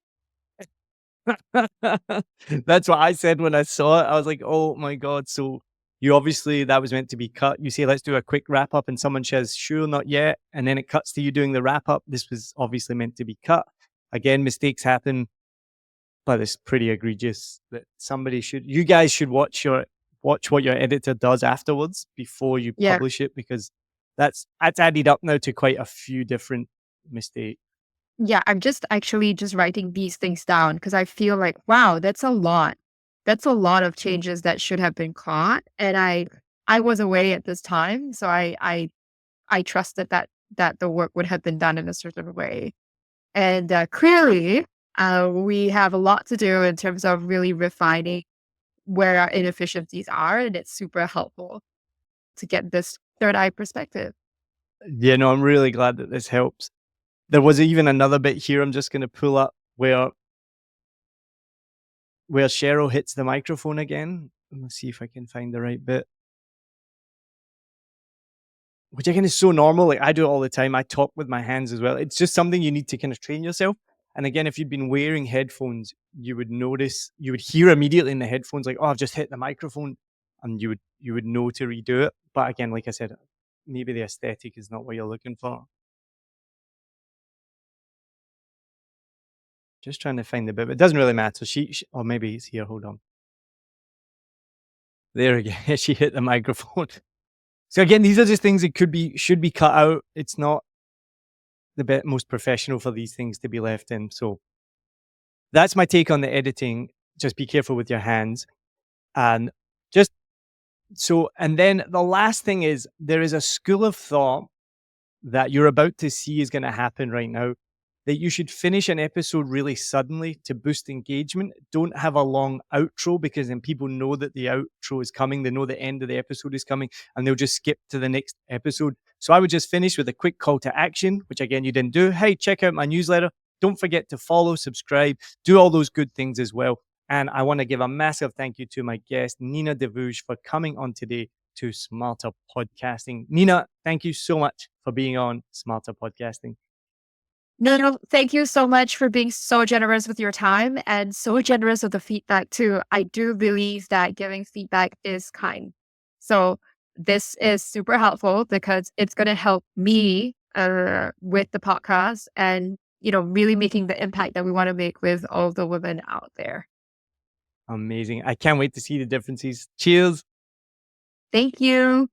That's what I said when I saw it. I was like, "Oh my god!" So you obviously that was meant to be cut. You say, "Let's do a quick wrap up," and someone says, "Sure, not yet," and then it cuts to you doing the wrap up. This was obviously meant to be cut. Again, mistakes happen, but it's pretty egregious that you guys should watch what your editor does afterwards before you Yeah. publish it, because that's added up now to quite a few different mistakes. Yeah. I'm just actually just writing these things down because I feel like, wow, that's a lot. That's a lot of changes that should have been caught. And I was away at this time. So I trusted that the work would have been done in a certain way. And clearly, we have a lot to do in terms of really refining where our inefficiencies are. And it's super helpful to get this third eye perspective. Yeah, no, I'm really glad that this helps. There was even another bit here I'm just going to pull up where Cheryl hits the microphone again. Let's see if I can find the right bit. Which again is so normal. Like I do it all the time. I talk with my hands as well. It's just something you need to kind of train yourself. And again, if you'd been wearing headphones, you would hear immediately in the headphones, like, "Oh, I've just hit the microphone," and you would know to redo it. But again, like I said, maybe the aesthetic is not what you're looking for. Just trying to find the bit, but it doesn't really matter. Or maybe it's here. Hold on. There again, she hit the microphone. So again, these are just things that should be cut out. It's not the most professional for these things to be left in. So that's my take on the editing. Just be careful with your hands. And and then the last thing is there is a school of thought that you're about to see is going to happen right now, that you should finish an episode really suddenly to boost engagement. Don't have a long outro, because then people know that the outro is coming. They know the end of the episode is coming and they'll just skip to the next episode. So I would just finish with a quick call to action, which again, you didn't do. Hey, check out my newsletter. Don't forget to follow, subscribe, do all those good things as well. And I want to give a massive thank you to my guest, Nina DeVouge, for coming on today to Smarter Podcasting. Nina, thank you so much for being on Smarter Podcasting. No, thank you so much for being so generous with your time and so generous with the feedback too. I do believe that giving feedback is kind. So this is super helpful because it's going to help me with the podcast and, really making the impact that we want to make with all the women out there. Amazing. I can't wait to see the differences. Cheers. Thank you.